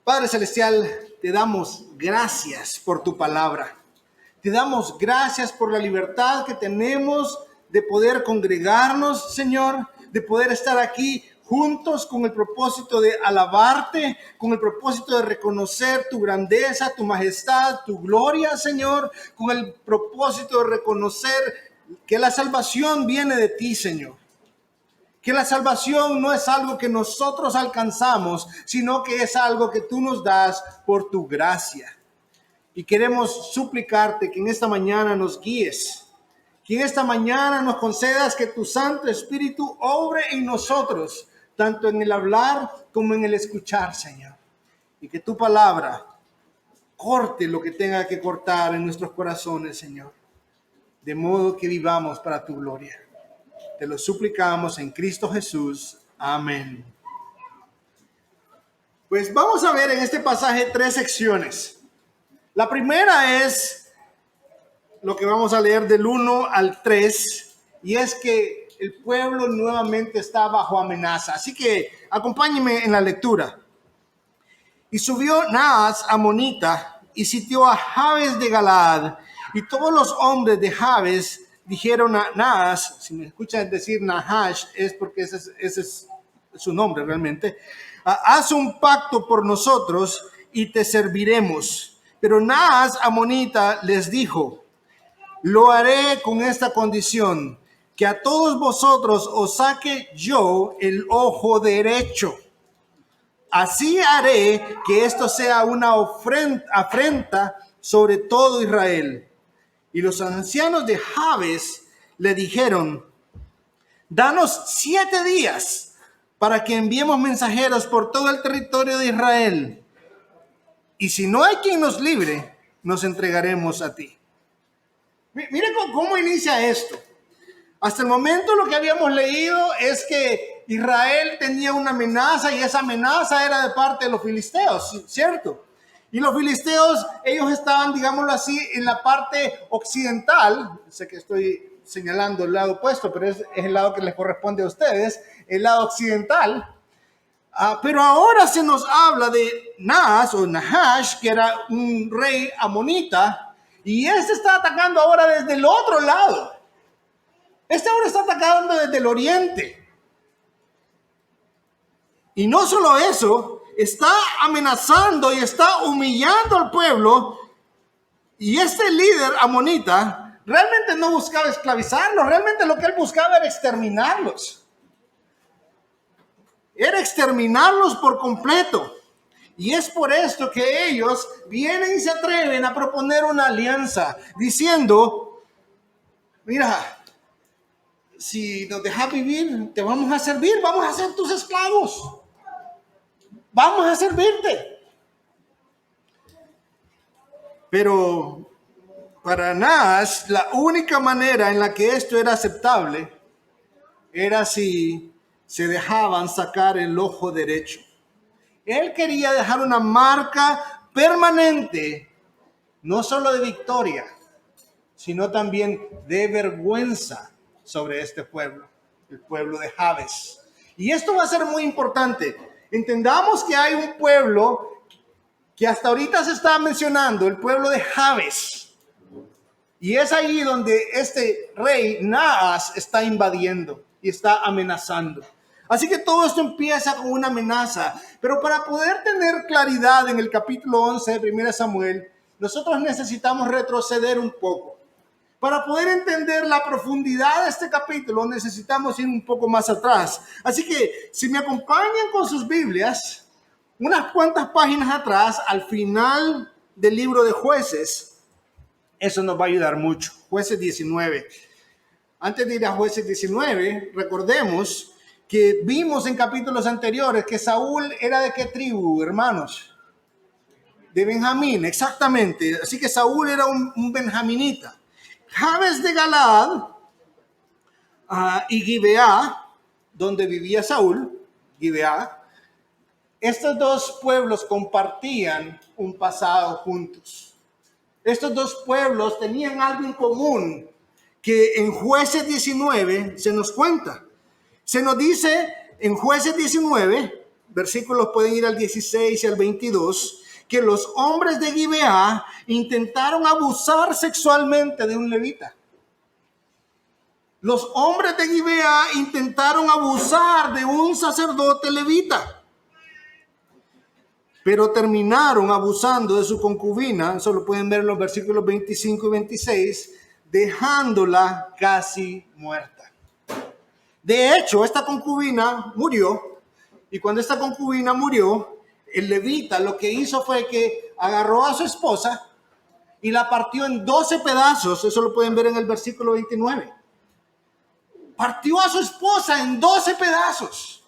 Padre Celestial, te damos gracias por tu palabra. Te damos gracias por la libertad que tenemos de poder congregarnos, Señor, de poder estar aquí juntos con el propósito de alabarte, con el propósito de reconocer tu grandeza, tu majestad, tu gloria, Señor, con el propósito de reconocer que la salvación viene de ti, Señor. Que la salvación no es algo que nosotros alcanzamos, sino que es algo que tú nos das por tu gracia. Y queremos suplicarte que en esta mañana nos guíes, que en esta mañana nos concedas que tu Santo Espíritu obre en nosotros, tanto en el hablar como en el escuchar, Señor. Y que tu palabra corte lo que tenga que cortar en nuestros corazones, Señor. De modo que vivamos para tu gloria. Te lo suplicamos en Cristo Jesús. Amén. Pues vamos a ver en este pasaje 3 secciones. La primera es lo que vamos a leer del 1 al 3, y es que el pueblo nuevamente está bajo amenaza. Así que acompáñenme en la lectura. Y subió Naas amonita y sitió a Jabes de Galaad, y todos los hombres de Jabes dijeron a Naas, si me escuchan decir Nahash, es porque ese es su nombre realmente, haz un pacto por nosotros y te serviremos. Pero Naas amonita les dijo, lo haré con esta condición, que a todos vosotros os saque yo el ojo derecho. Así haré que esto sea una afrenta sobre todo Israel. Y los ancianos de Jabes le dijeron, danos 7 días para que enviemos mensajeros por todo el territorio de Israel. Y si no hay quien nos libre, nos entregaremos a ti. Miren cómo inicia esto. Hasta el momento lo que habíamos leído es que Israel tenía una amenaza y esa amenaza era de parte de los filisteos, ¿cierto? Y los filisteos, ellos estaban, digámoslo así, en la parte occidental. Sé que estoy señalando el lado opuesto, pero es el lado que les corresponde a ustedes, el lado occidental. Pero ahora se nos habla de Naas o Nahash, que era un rey amonita, y este está atacando ahora desde el otro lado. Este ahora está atacando desde el oriente. Y no solo eso, está amenazando y está humillando al pueblo. Y este líder amonita realmente no buscaba esclavizarlos, realmente lo que él buscaba era exterminarlos. Era exterminarlos por completo. Y es por esto que ellos vienen y se atreven a proponer una alianza, diciendo, mira, si nos dejas vivir, te vamos a servir, vamos a ser tus esclavos. Vamos a servirte. Pero para Naas, la única manera en la que esto era aceptable era si se dejaban sacar el ojo derecho. Él quería dejar una marca permanente, no solo de victoria, sino también de vergüenza sobre este pueblo, el pueblo de Jabes. Y esto va a ser muy importante. Entendamos que hay un pueblo que hasta ahorita se está mencionando, el pueblo de Jabes. Y es ahí donde este rey Naas está invadiendo y está amenazando. Así que todo esto empieza con una amenaza. Pero para poder tener claridad en el capítulo 11 de 1 Samuel, nosotros necesitamos retroceder un poco. Para poder entender la profundidad de este capítulo, necesitamos ir un poco más atrás. Así que, si me acompañan con sus Biblias, unas cuantas páginas atrás, al final del libro de Jueces, eso nos va a ayudar mucho. Jueces 19. Antes de ir a Jueces 19, recordemos que vimos en capítulos anteriores que Saúl era de qué tribu, hermanos? De Benjamín, exactamente. Así que Saúl era un benjaminita. Jabes de Galaad y Gibeá, donde vivía Saúl, Gibeá, estos dos pueblos compartían un pasado juntos. Estos dos pueblos tenían algo en común que en Jueces 19 se nos cuenta. Se nos dice en Jueces 19, versículos pueden ir al 16 y al 22, que los hombres de Gibeá intentaron abusar sexualmente de un levita. Los hombres de Gibeá intentaron abusar de un sacerdote levita, pero terminaron abusando de su concubina. Eso lo pueden ver en los versículos 25 y 26, dejándola casi muerta. De hecho, esta concubina murió, y cuando esta concubina murió, el levita lo que hizo fue que agarró a su esposa y la partió en 12 pedazos. Eso lo pueden ver en el versículo 29. Partió a su esposa en 12 pedazos.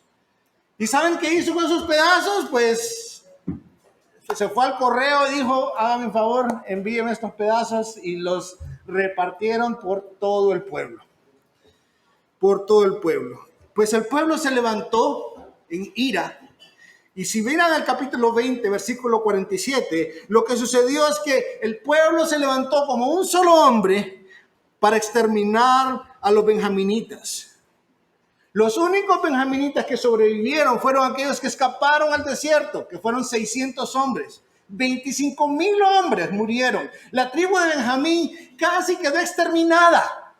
¿Y saben qué hizo con esos pedazos? Pues se fue al correo y dijo: hágame un favor, envíenme estos pedazos, y los repartieron por todo el pueblo. Por todo el pueblo. Pues el pueblo se levantó en ira. Y si miran el capítulo 20, versículo 47, lo que sucedió es que el pueblo se levantó como un solo hombre para exterminar a los benjaminitas. Los únicos benjaminitas que sobrevivieron fueron aquellos que escaparon al desierto, que fueron 600 hombres. 25,000 hombres murieron. La tribu de Benjamín casi quedó exterminada.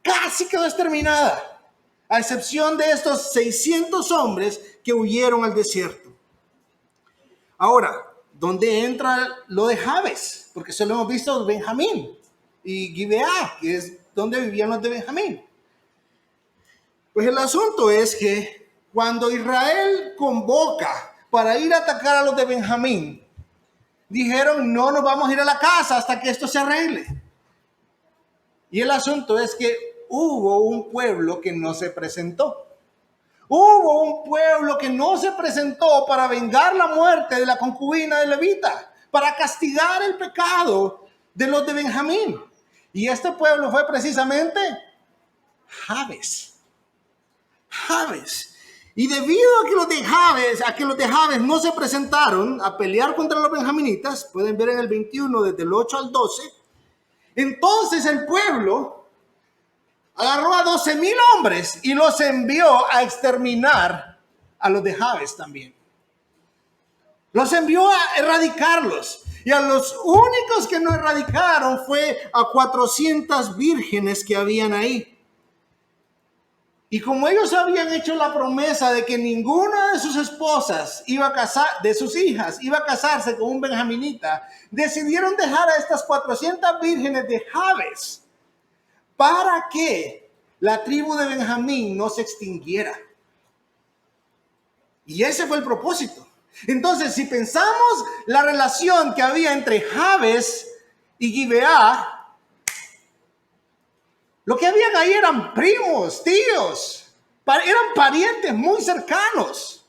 Casi quedó exterminada, a excepción de estos 600 hombres que huyeron al desierto. Ahora, ¿dónde entra lo de Jabes? Porque solo hemos visto Benjamín y Gibeá, que es donde vivían los de Benjamín. Pues el asunto es que cuando Israel convoca para ir a atacar a los de Benjamín, dijeron: no nos vamos a ir a la casa hasta que esto se arregle. Y el asunto es que hubo un pueblo que no se presentó. Hubo un pueblo que no se presentó para vengar la muerte de la concubina de levita, para castigar el pecado de los de Benjamín. Y este pueblo fue precisamente Jabes. Jabes. Y debido a que los de Jabes no se presentaron a pelear contra los benjaminitas, pueden ver en el 21 desde el 8 al 12, entonces el pueblo agarró a 12,000 hombres y los envió a exterminar a los de Jabes también. Los envió a erradicarlos. Y a los únicos que no erradicaron fue a 400 vírgenes que habían ahí. Y como ellos habían hecho la promesa de que ninguna de sus esposas de sus hijas iba a casarse con un benjaminita, decidieron dejar a estas 400 vírgenes de Jabes para que la tribu de Benjamín no se extinguiera. Y ese fue el propósito. Entonces, si pensamos la relación que había entre Jabes y Gibeá, lo que habían ahí eran primos, tíos, eran parientes muy cercanos.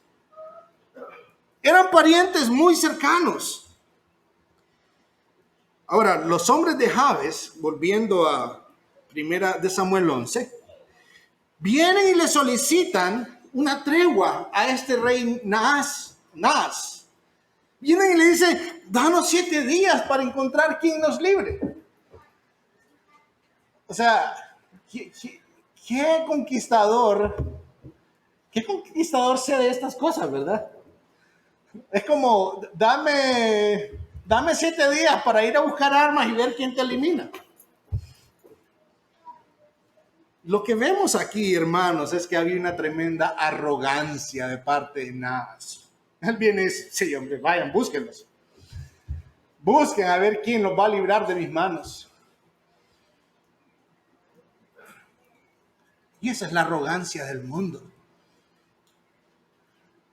Eran parientes muy cercanos. Ahora, los hombres de Jabes, volviendo a 1 de Samuel 11, vienen y le solicitan una tregua a este rey Naas. Vienen y le dicen: danos 7 días para encontrar quien nos libre. O sea, ¿qué conquistador sé de estas cosas, verdad? Es como: dame 7 días para ir a buscar armas y ver quién te elimina. Lo que vemos aquí, hermanos, es que había una tremenda arrogancia de parte de Naas. Él viene y dice: sí, hombre, vayan, búsquenlos. Busquen a ver quién los va a librar de mis manos. Y esa es la arrogancia del mundo.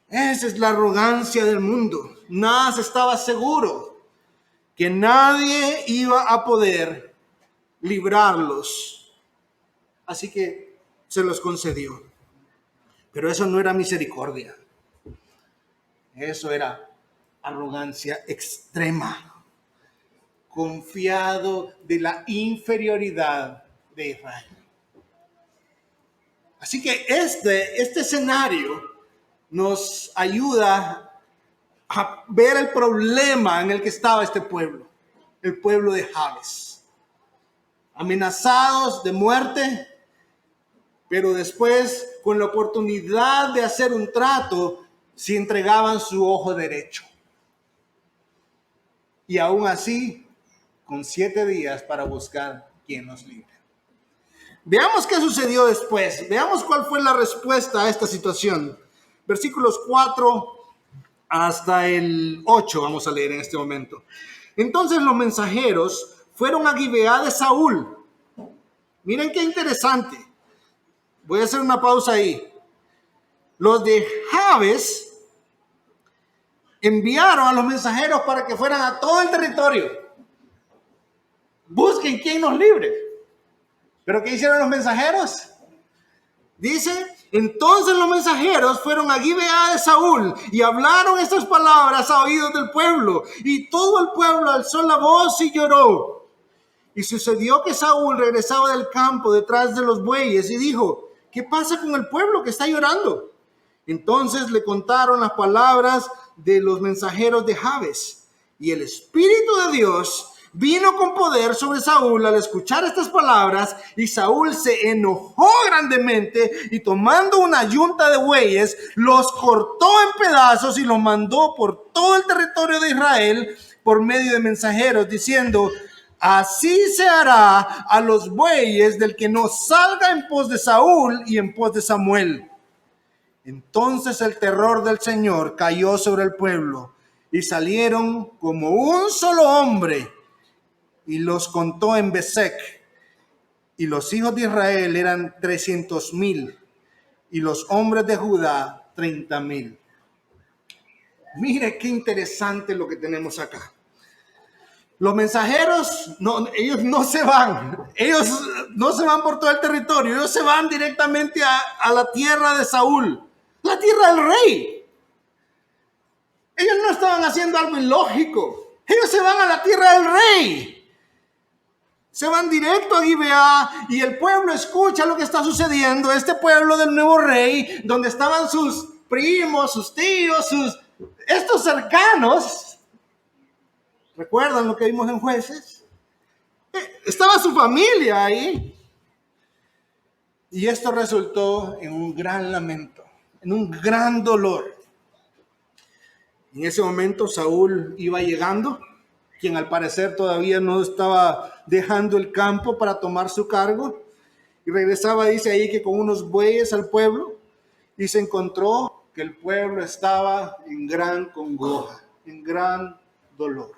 Esa es la arrogancia del mundo. Naas estaba seguro que nadie iba a poder librarlos. Así que se los concedió. Pero eso no era misericordia. Eso era arrogancia extrema. Confiado de la inferioridad de Israel. Así que este escenario nos ayuda a ver el problema en el que estaba este pueblo. El pueblo de Jabes. Amenazados de muerte, pero después, con la oportunidad de hacer un trato, se entregaban su ojo derecho. Y aún así, con 7 días para buscar quien nos libre. Veamos qué sucedió después. Veamos cuál fue la respuesta a esta situación. Versículos 4 hasta el 8 vamos a leer en este momento. Entonces los mensajeros fueron a Gibeá de Saúl. Miren qué interesante. Voy a hacer una pausa ahí. Los de Jabes enviaron a los mensajeros para que fueran a todo el territorio. Busquen quien nos libre. ¿Pero qué hicieron los mensajeros? Dice, entonces los mensajeros fueron a Gibeá de Saúl y hablaron estas palabras a oídos del pueblo. Y todo el pueblo alzó la voz y lloró. Y sucedió que Saúl regresaba del campo detrás de los bueyes y dijo, ¿qué pasa con el pueblo que está llorando? Entonces le contaron las palabras de los mensajeros de Jabes. Y el Espíritu de Dios vino con poder sobre Saúl al escuchar estas palabras, y Saúl se enojó grandemente y tomando una yunta de bueyes, los cortó en pedazos y los mandó por todo el territorio de Israel por medio de mensajeros, diciendo, así se hará a los bueyes del que no salga en pos de Saúl y en pos de Samuel. Entonces el terror del Señor cayó sobre el pueblo y salieron como un solo hombre y los contó en Besec. Y los hijos de Israel eran 300,000 y los hombres de Judá 30,000. Mire qué interesante lo que tenemos acá. Los mensajeros, ellos no se van. Ellos no se van por todo el territorio. Ellos se van directamente a la tierra de Saúl, la tierra del rey. Ellos no estaban haciendo algo ilógico. Ellos se van a la tierra del rey. Se van directo a Gibeá y el pueblo escucha lo que está sucediendo. Este pueblo del nuevo rey, donde estaban sus primos, sus tíos, estos cercanos. ¿Recuerdan lo que vimos en Jueces? Estaba su familia ahí. Y esto resultó en un gran lamento, en un gran dolor. En ese momento Saúl iba llegando, quien al parecer todavía no estaba dejando el campo para tomar su cargo. Y regresaba, dice ahí, que con unos bueyes al pueblo, y se encontró que el pueblo estaba en gran congoja, en gran dolor,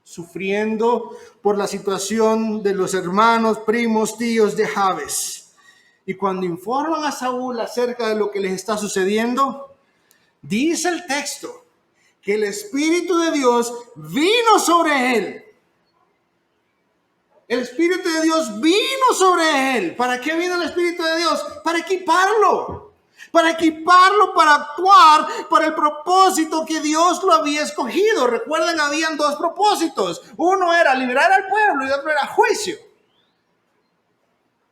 sufriendo por la situación de los hermanos, primos, tíos de Jabes. Y cuando informan a Saúl acerca de lo que les está sucediendo, dice el texto que el Espíritu de Dios vino sobre él. El Espíritu de Dios vino sobre él. ¿Para qué vino el Espíritu de Dios? Para equiparlo. Para equiparlo, para actuar para el propósito que Dios lo había escogido. Recuerden, habían 2 propósitos. Uno era liberar al pueblo y otro era juicio.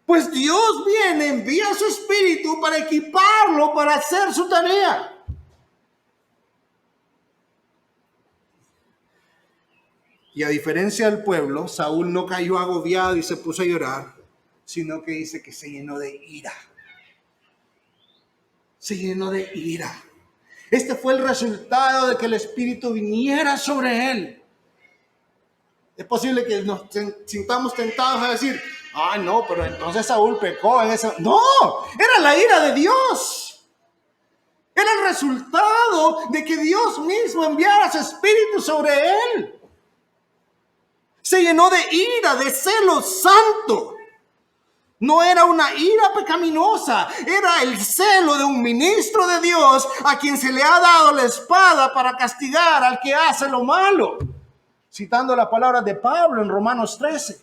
Pues Dios viene, envía su Espíritu para equiparlo para hacer su tarea. Y a diferencia del pueblo, Saúl no cayó agobiado y se puso a llorar, sino que dice que se llenó de ira. Se llenó de ira. Este fue el resultado de que el Espíritu viniera sobre él. Es posible que nos sintamos tentados a decir, ay no, pero entonces Saúl pecó en eso. No, era la ira de Dios. Era el resultado de que Dios mismo enviara su Espíritu sobre él. Se llenó de ira, de celo santo. No era una ira pecaminosa, era el celo de un ministro de Dios a quien se le ha dado la espada para castigar al que hace lo malo. Citando las palabras de Pablo en Romanos 13.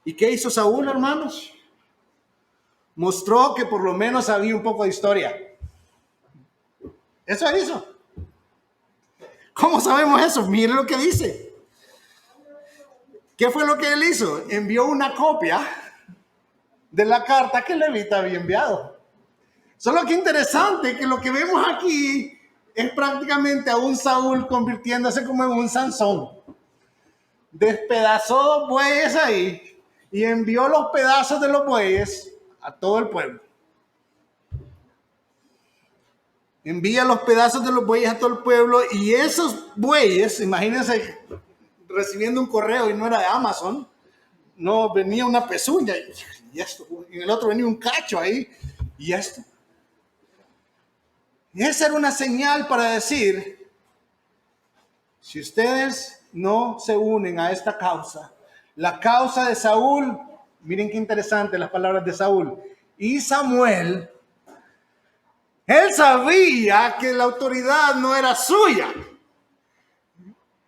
¿Y qué hizo Saúl, hermanos? Mostró que por lo menos había un poco de historia. Eso hizo. ¿Cómo sabemos eso? Miren lo que dice. ¿Qué fue lo que él hizo? Envió una copia de la carta que Levita había enviado. Solo que interesante que lo que vemos aquí es prácticamente a un Saúl convirtiéndose como en un Sansón. Despedazó 2 bueyes ahí y envió los pedazos de los bueyes a todo el pueblo. Envía los pedazos de los bueyes a todo el pueblo y esos bueyes, imagínense recibiendo un correo y no era de Amazon, no, venía una pezuña y esto, en el otro venía un cacho ahí y esto. Y esa era una señal para decir, si ustedes no se unen a esta causa, la causa de Saúl, miren qué interesante las palabras de Saúl, y Samuel, él sabía que la autoridad no era suya.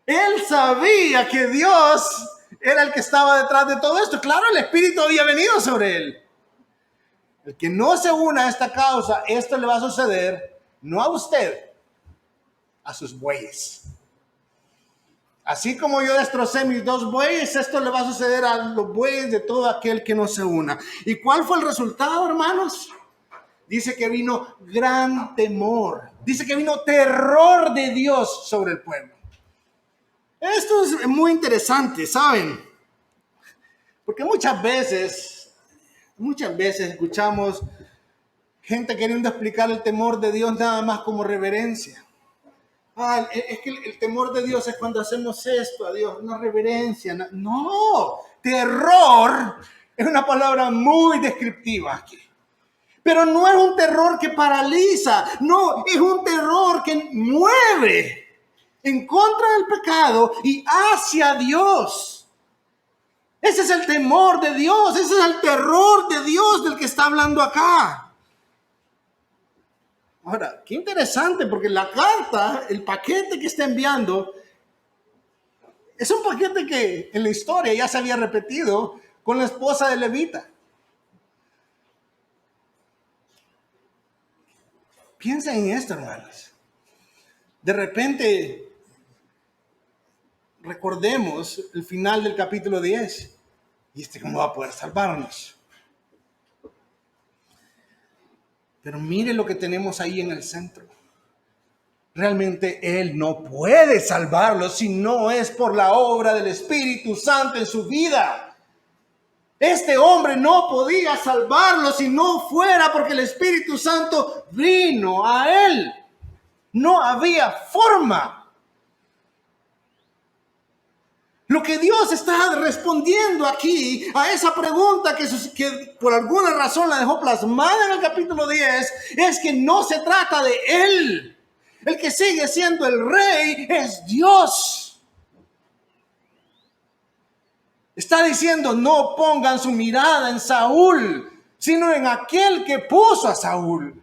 Él sabía que Dios era el que estaba detrás de todo esto. Claro, el Espíritu había venido sobre él. El que no se una a esta causa, esto le va a suceder, no a usted, a sus bueyes. Así como yo destrocé mis 2 bueyes, esto le va a suceder a los bueyes de todo aquel que no se una. ¿Y cuál fue el resultado, hermanos? Dice que vino gran temor. Dice que vino terror de Dios sobre el pueblo. Esto es muy interesante, ¿saben? Porque muchas veces escuchamos gente queriendo explicar el temor de Dios nada más como reverencia. Es que el temor de Dios es cuando hacemos esto a Dios, una reverencia. No, terror es una palabra muy descriptiva aquí. Pero no es un terror que paraliza, no, es un terror que mueve en contra del pecado y hacia Dios. Ese es el temor de Dios, ese es el terror de Dios del que está hablando acá. Ahora, qué interesante, porque la carta, el paquete que está enviando, es un paquete que en la historia ya se había repetido con la esposa de Levita. Piensen en esto, hermanos. De repente, recordemos el final del capítulo 10. ¿Y cómo va a poder salvarnos? Pero mire lo que tenemos ahí en el centro. Realmente Él no puede salvarlo si no es por la obra del Espíritu Santo en su vida. Este hombre no podía salvarlo si no fuera porque el Espíritu Santo vino a él. No había forma. Lo que Dios está respondiendo aquí a esa pregunta que por alguna razón la dejó plasmada en el capítulo 10 es que no se trata de Él. El que sigue siendo el rey es Dios. Está diciendo, no pongan su mirada en Saúl, sino en aquel que puso a Saúl.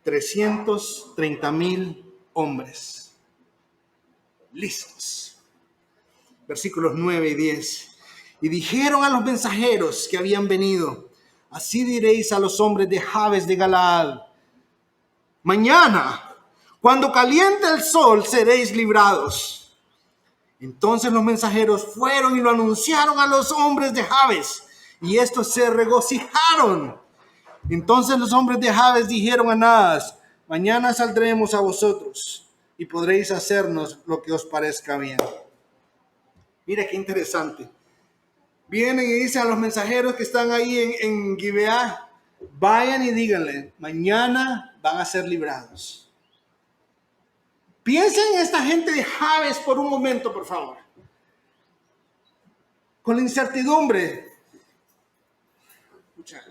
$330,000 hombres listos. Versículos 9 y 10. Y dijeron a los mensajeros que habían venido, así diréis a los hombres de Jabes de Galaad, mañana, cuando caliente el sol, seréis librados. Entonces los mensajeros fueron y lo anunciaron a los hombres de Jabes, y estos se regocijaron. Entonces los hombres de Jabes dijeron a Naas, mañana saldremos a vosotros y podréis hacernos lo que os parezca bien. Mira qué interesante. Vienen y dicen a los mensajeros que están ahí en Gibeá, vayan y díganle, mañana van a ser librados. Piensen en esta gente de Jabes por un momento, por favor. Con la incertidumbre.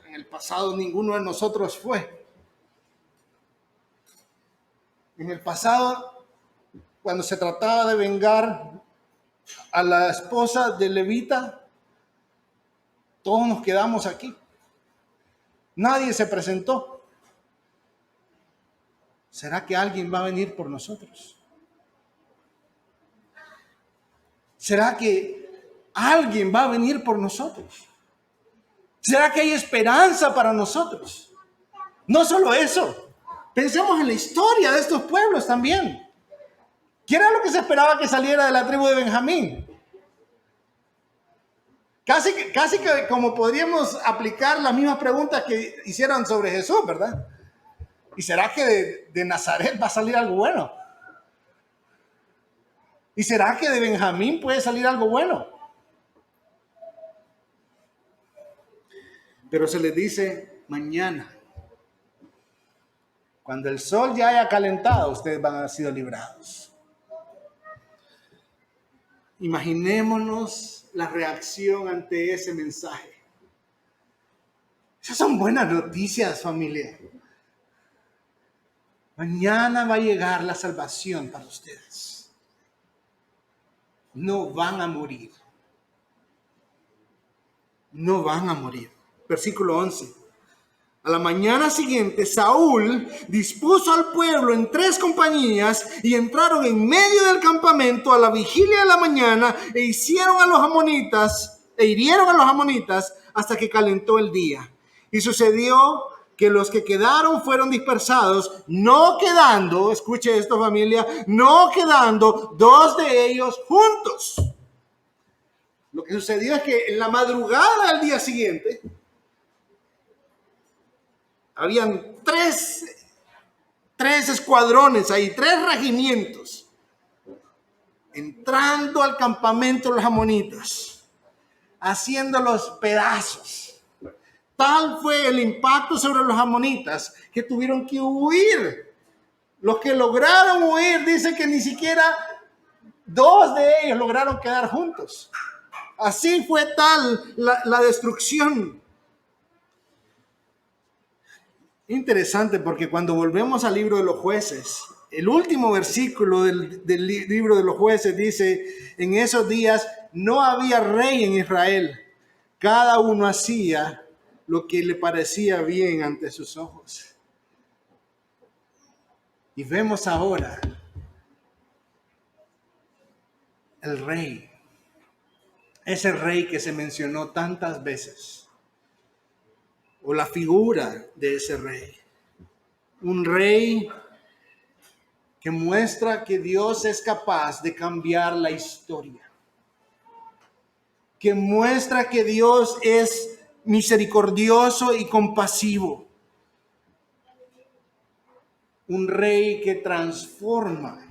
En el pasado ninguno de nosotros fue. En el pasado, cuando se trataba de vengar a la esposa de Levita, todos nos quedamos aquí. Nadie se presentó. ¿Será que alguien va a venir por nosotros? ¿Será que alguien va a venir por nosotros? ¿Será que hay esperanza para nosotros? No solo eso, pensemos en la historia de estos pueblos también. ¿Quién era lo que se esperaba que saliera de la tribu de Benjamín? Casi que como podríamos aplicar las mismas preguntas que hicieron sobre Jesús, ¿verdad? ¿Y será que de Nazaret va a salir algo bueno? ¿Y será que de Benjamín puede salir algo bueno? Pero se les dice, mañana, cuando el sol ya haya calentado, ustedes van a haber sido librados. Imaginémonos la reacción ante ese mensaje. Esas son buenas noticias, familia. Mañana va a llegar la salvación para ustedes. No van a morir. No van a morir. Versículo 11. A la mañana siguiente, Saúl dispuso al pueblo en 3 compañías y entraron en medio del campamento a la vigilia de la mañana e hirieron a los amonitas hasta que calentó el día. Y sucedió que los que quedaron fueron dispersados, no quedando, escuche esto familia, no quedando 2 de ellos juntos. Lo que sucedió es que en la madrugada del día siguiente, habían tres escuadrones ahí, 3 regimientos, entrando al campamento de los amonitas, haciéndolos pedazos. Tal fue el impacto sobre los amonitas que tuvieron que huir. Los que lograron huir, dice que ni siquiera 2 de ellos lograron quedar juntos. Así fue tal la destrucción. Interesante, porque cuando volvemos al libro de los jueces, el último versículo del libro de los jueces dice, en esos días no había rey en Israel, cada uno hacía lo que le parecía bien ante sus ojos. Y vemos ahora el rey, ese rey que se mencionó tantas veces, o la figura de ese rey. Un rey que muestra que Dios es capaz de cambiar la historia. Que muestra que Dios es misericordioso y compasivo. Un rey que transforma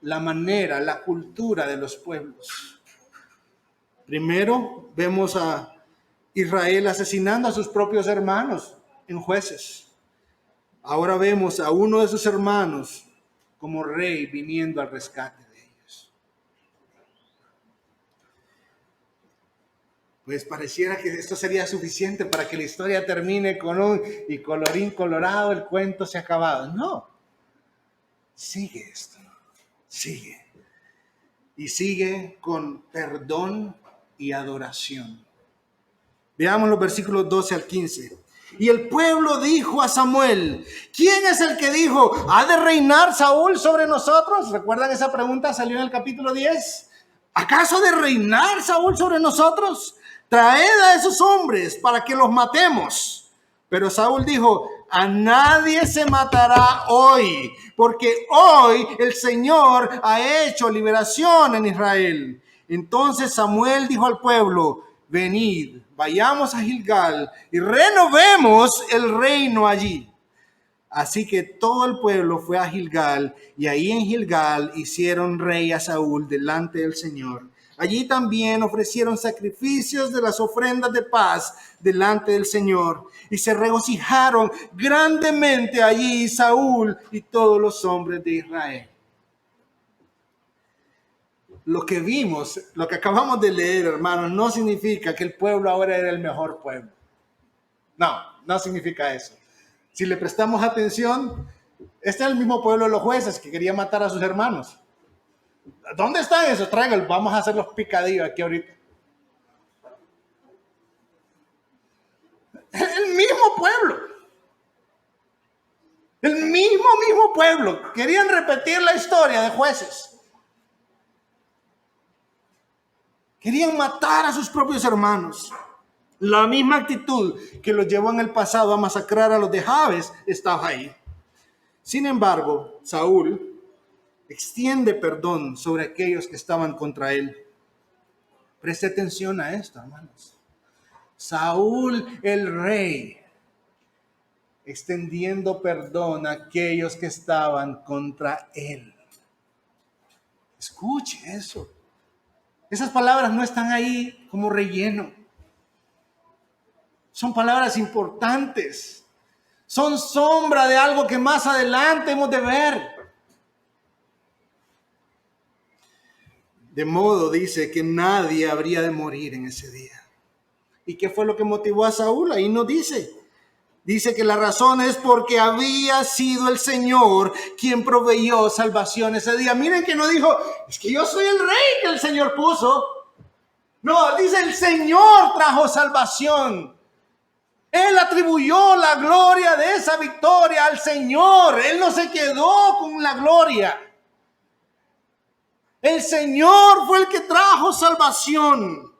la manera, la cultura de los pueblos. Primero vemos a Israel asesinando a sus propios hermanos en Jueces. Ahora vemos a uno de sus hermanos como rey viniendo al rescate de ellos. Pues pareciera que esto sería suficiente para que la historia termine con un y colorín colorado, el cuento se ha acabado. No, sigue esto, sigue. Y sigue con perdón y adoración. Veamos los versículos 12 al 15. Y el pueblo dijo a Samuel, ¿quién es el que dijo, ¿ha de reinar Saúl sobre nosotros? ¿Recuerdan esa pregunta? Salió en el capítulo 10. ¿Acaso de reinar Saúl sobre nosotros? Traed a esos hombres para que los matemos. Pero Saúl dijo, a nadie se matará hoy, porque hoy el Señor ha hecho liberación en Israel. Entonces Samuel dijo al pueblo, venid, vayamos a Gilgal y renovemos el reino allí. Así que todo el pueblo fue a Gilgal, y ahí en Gilgal hicieron rey a Saúl delante del Señor. Allí también ofrecieron sacrificios de las ofrendas de paz delante del Señor, y se regocijaron grandemente allí Saúl y todos los hombres de Israel. Lo que vimos, lo que acabamos de leer, hermanos, no significa que el pueblo ahora era el mejor pueblo. No, no significa eso. Si le prestamos atención, este es el mismo pueblo de los jueces que quería matar a sus hermanos. ¿Dónde están esos? Tráiganlos, vamos a hacer los picadillos aquí ahorita. El mismo pueblo. El mismo pueblo. Querían repetir la historia de Jueces. Querían matar a sus propios hermanos. La misma actitud que los llevó en el pasado a masacrar a los de Jabes estaba ahí. Sin embargo, Saúl extiende perdón sobre aquellos que estaban contra él. Preste atención a esto, hermanos. Saúl, el rey, extendiendo perdón a aquellos que estaban contra él. Escuche eso. Esas palabras no están ahí como relleno. Son palabras importantes. Son sombra de algo que más adelante hemos de ver. De modo, dice, que nadie habría de morir en ese día. ¿Y qué fue lo que motivó a Saúl? Ahí no dice. Dice que la razón es porque había sido el Señor quien proveyó salvación ese día. Miren que no dijo, es que yo soy el rey que el Señor puso. No, dice el Señor trajo salvación. Él atribuyó la gloria de esa victoria al Señor. Él no se quedó con la gloria. El Señor fue el que trajo salvación.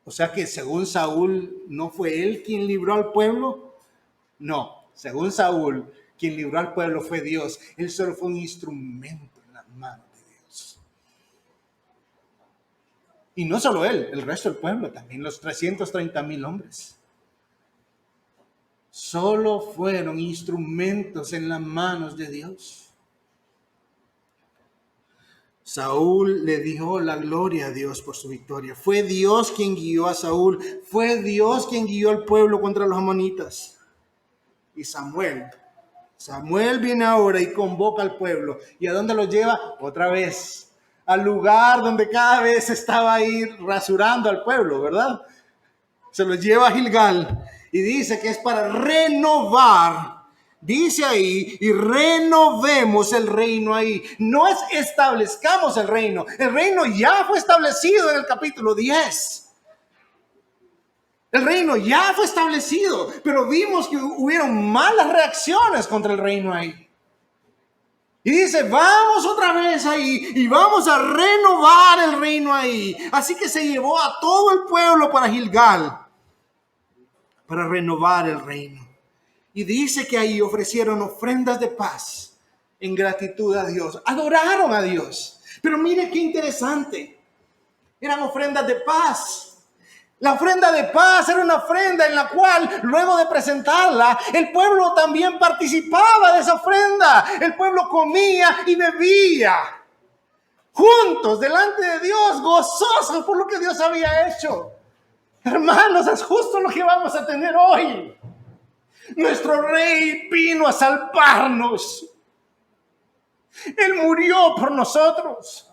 O sea que según Saúl, ¿no fue él quien libró al pueblo? No, según Saúl, quien libró al pueblo fue Dios. Él solo fue un instrumento en las manos de Dios. Y no solo él, el resto del pueblo, también los 330,000 hombres. Solo fueron instrumentos en las manos de Dios. Saúl le dio la gloria a Dios por su victoria. Fue Dios quien guió a Saúl. Fue Dios quien guió al pueblo contra los amonitas. Y Samuel viene ahora y convoca al pueblo. ¿Y a dónde lo lleva? Otra vez. Al lugar donde cada vez estaba ahí rasurando al pueblo, ¿verdad? Se lo lleva a Gilgal. Y dice que es para renovar. Dice ahí, y renovemos el reino ahí. No es establezcamos el reino. El reino ya fue establecido en el capítulo 10. El reino ya fue establecido, pero vimos que hubieron malas reacciones contra el reino ahí. Y dice, vamos otra vez ahí y vamos a renovar el reino ahí. Así que se llevó a todo el pueblo para Gilgal, para renovar el reino. Y dice que ahí ofrecieron ofrendas de paz en gratitud a Dios. Adoraron a Dios. Pero mire qué interesante. Eran ofrendas de paz. La ofrenda de paz era una ofrenda en la cual, luego de presentarla, el pueblo también participaba de esa ofrenda. El pueblo comía y bebía juntos delante de Dios, gozosos por lo que Dios había hecho. Hermanos, es justo lo que vamos a tener hoy. Nuestro rey vino a salvarnos. Él murió por nosotros.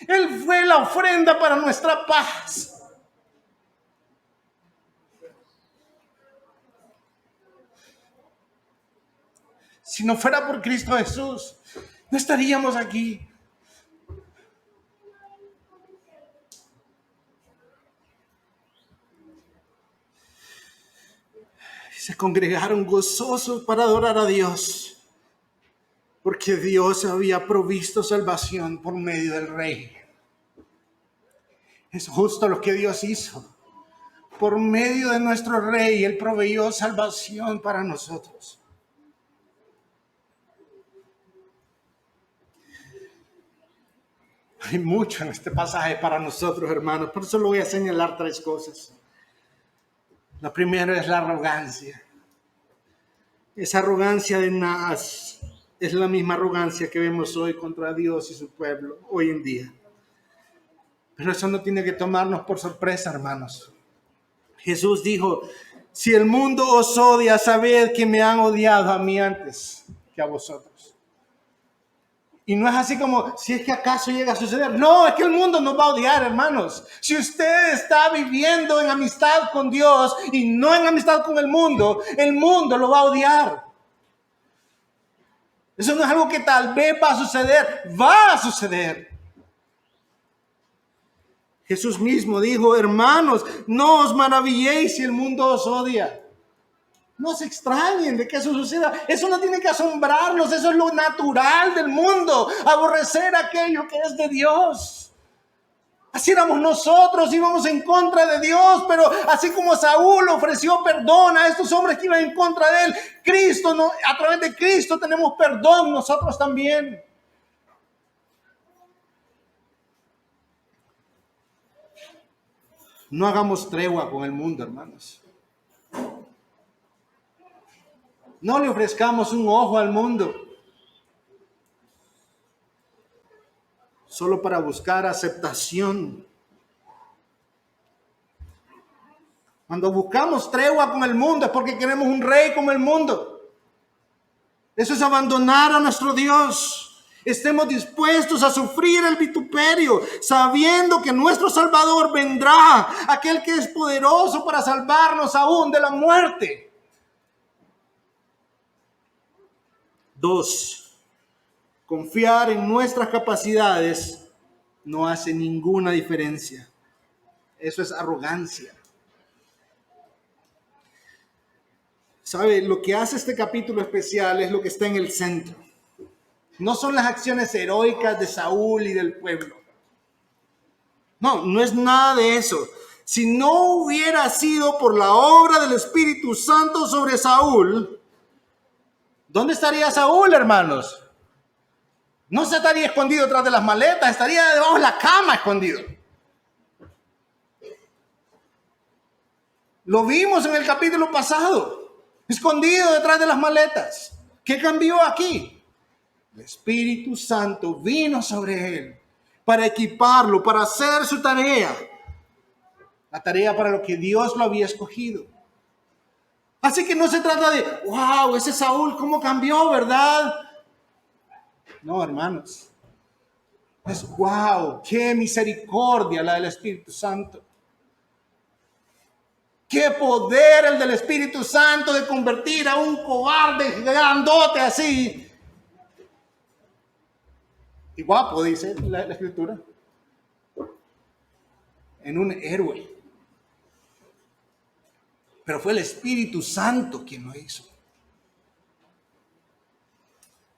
Él fue la ofrenda para nuestra paz. Si no fuera por Cristo Jesús, no estaríamos aquí. Se congregaron gozosos para adorar a Dios, porque Dios había provisto salvación por medio del rey. Es justo lo que Dios hizo. Por medio de nuestro rey, Él proveyó salvación para nosotros. Hay mucho en este pasaje para nosotros, hermanos. Por eso lo voy a señalar 3 cosas. La primera es la arrogancia. Esa arrogancia de Naas es la misma arrogancia que vemos hoy contra Dios y su pueblo, hoy en día. Pero eso no tiene que tomarnos por sorpresa, hermanos. Jesús dijo, si el mundo os odia, sabed que me han odiado a mí antes que a vosotros. Y no es así como, si es que acaso llega a suceder. No, es que el mundo nos va a odiar, hermanos. Si usted está viviendo en amistad con Dios y no en amistad con el mundo lo va a odiar. Eso no es algo que tal vez va a suceder, va a suceder. Jesús mismo dijo, hermanos, no os maravilléis si el mundo os odia. No se extrañen de que eso suceda. Eso no tiene que asombrarnos. Eso es lo natural del mundo. Aborrecer aquello que es de Dios. Así éramos nosotros, íbamos en contra de Dios. Pero así como Saúl ofreció perdón a estos hombres que iban en contra de él, Cristo, a través de Cristo tenemos perdón nosotros también. No hagamos tregua con el mundo, hermanos. No le ofrezcamos un ojo al mundo solo para buscar aceptación. Cuando buscamos tregua con el mundo es porque queremos un rey como el mundo. Eso es abandonar a nuestro Dios. Estemos dispuestos a sufrir el vituperio, sabiendo que nuestro Salvador vendrá, aquel que es poderoso para salvarnos aún de la muerte. 2. Confiar en nuestras capacidades no hace ninguna diferencia. Eso es arrogancia. ¿Sabe? Lo que hace este capítulo especial es lo que está en el centro. No son las acciones heroicas de Saúl y del pueblo. No es nada de eso. Si no hubiera sido por la obra del Espíritu Santo sobre Saúl, ¿dónde estaría Saúl, hermanos? No se estaría escondido detrás de las maletas, estaría debajo de la cama escondido. Lo vimos en el capítulo pasado, escondido detrás de las maletas. ¿Qué cambió aquí? El Espíritu Santo vino sobre él para equiparlo, para hacer su tarea. La tarea para lo que Dios lo había escogido. Así que no se trata de, wow, ese Saúl cómo cambió, ¿verdad? No, hermanos. Es wow, qué misericordia la del Espíritu Santo. Qué poder el del Espíritu Santo de convertir a un cobarde grandote así. Y guapo, dice la Escritura. En un héroe. Pero fue el Espíritu Santo quien lo hizo.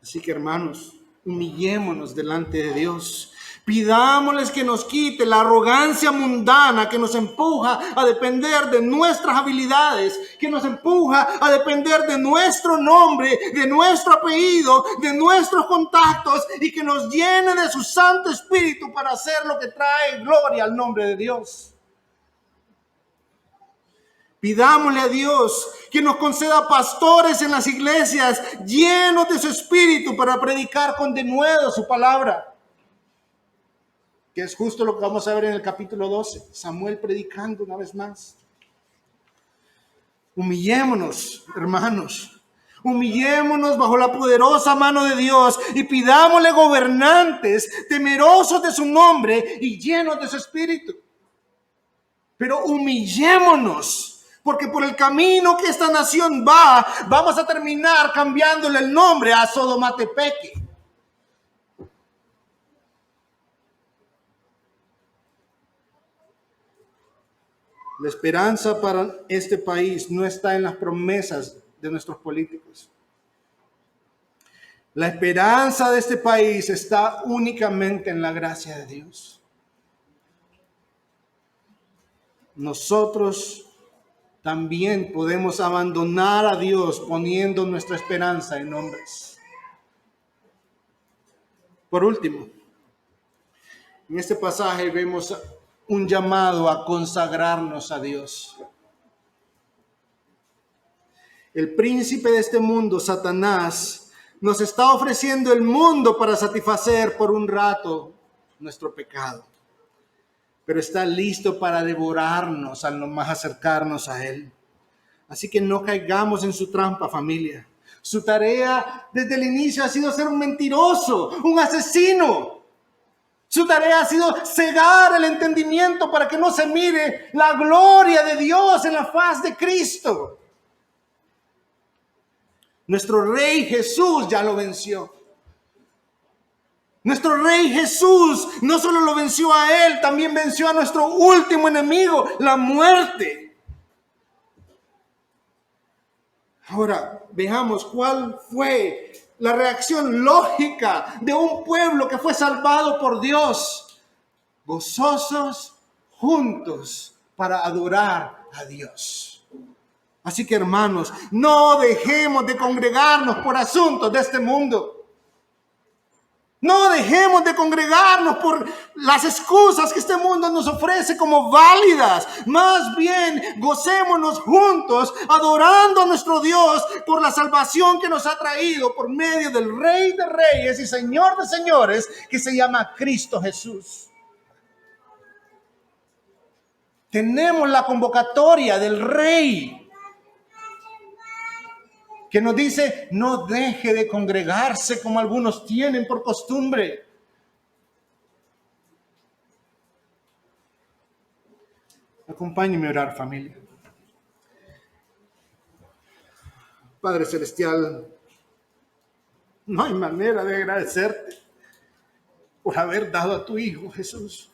Así que, hermanos, humillémonos delante de Dios. Pidámosles que nos quite la arrogancia mundana que nos empuja a depender de nuestras habilidades, que nos empuja a depender de nuestro nombre, de nuestro apellido, de nuestros contactos, y que nos llene de su Santo Espíritu para hacer lo que trae gloria al nombre de Dios. Pidámosle a Dios que nos conceda pastores en las iglesias llenos de su Espíritu para predicar con denuedo su palabra. Que es justo lo que vamos a ver en el capítulo 12. Samuel predicando una vez más. Humillémonos, hermanos. Humillémonos bajo la poderosa mano de Dios y pidámosle gobernantes temerosos de su nombre y llenos de su Espíritu. Pero humillémonos. Porque por el camino que esta nación va, vamos a terminar cambiándole el nombre a Sodomatepeque. La esperanza para este país no está en las promesas de nuestros políticos. La esperanza de este país está únicamente en la gracia de Dios. Nosotros también podemos abandonar a Dios poniendo nuestra esperanza en hombres. Por último, en este pasaje vemos un llamado a consagrarnos a Dios. El príncipe de este mundo, Satanás, nos está ofreciendo el mundo para satisfacer por un rato nuestro pecado. Pero está listo para devorarnos al nomás acercarnos a Él. Así que no caigamos en su trampa, familia. Su tarea desde el inicio ha sido ser un mentiroso, un asesino. Su tarea ha sido cegar el entendimiento para que no se mire la gloria de Dios en la faz de Cristo. Nuestro Rey Jesús ya lo venció. Nuestro Rey Jesús no solo lo venció a Él, también venció a nuestro último enemigo, la muerte. Ahora, veamos cuál fue la reacción lógica de un pueblo que fue salvado por Dios. Gozosos juntos para adorar a Dios. Así que, hermanos, no dejemos de congregarnos por asuntos de este mundo. No dejemos de congregarnos por las excusas que este mundo nos ofrece como válidas. Más bien, gocémonos juntos adorando a nuestro Dios por la salvación que nos ha traído por medio del Rey de Reyes y Señor de Señores, que se llama Cristo Jesús. Tenemos la convocatoria del Rey que nos dice: no deje de congregarse como algunos tienen por costumbre. Acompáñenme a orar, familia. Padre Celestial, no hay manera de agradecerte por haber dado a tu Hijo Jesús.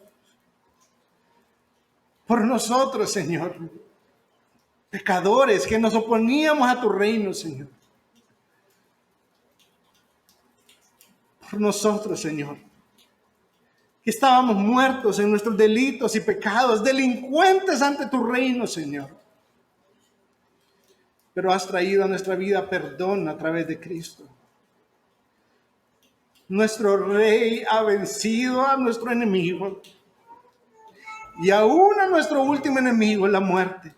Por nosotros, Señor, pecadores que nos oponíamos a tu reino, Señor. Por nosotros, Señor, que estábamos muertos en nuestros delitos y pecados, delincuentes ante tu reino, Señor. Pero has traído a nuestra vida perdón a través de Cristo. Nuestro Rey ha vencido a nuestro enemigo y aún a nuestro último enemigo, la muerte.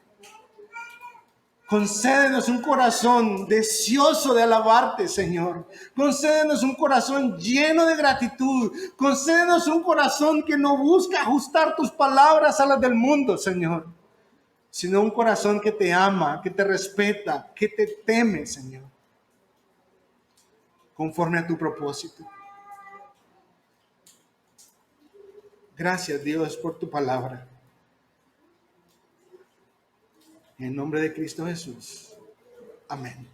Concédenos un corazón deseoso de alabarte, Señor. Concédenos un corazón lleno de gratitud. Concédenos un corazón que no busca ajustar tus palabras a las del mundo, Señor, sino un corazón que te ama, que te respeta, que te teme, Señor, conforme a tu propósito. Gracias, Dios, por tu palabra. En nombre de Cristo Jesús. Amén.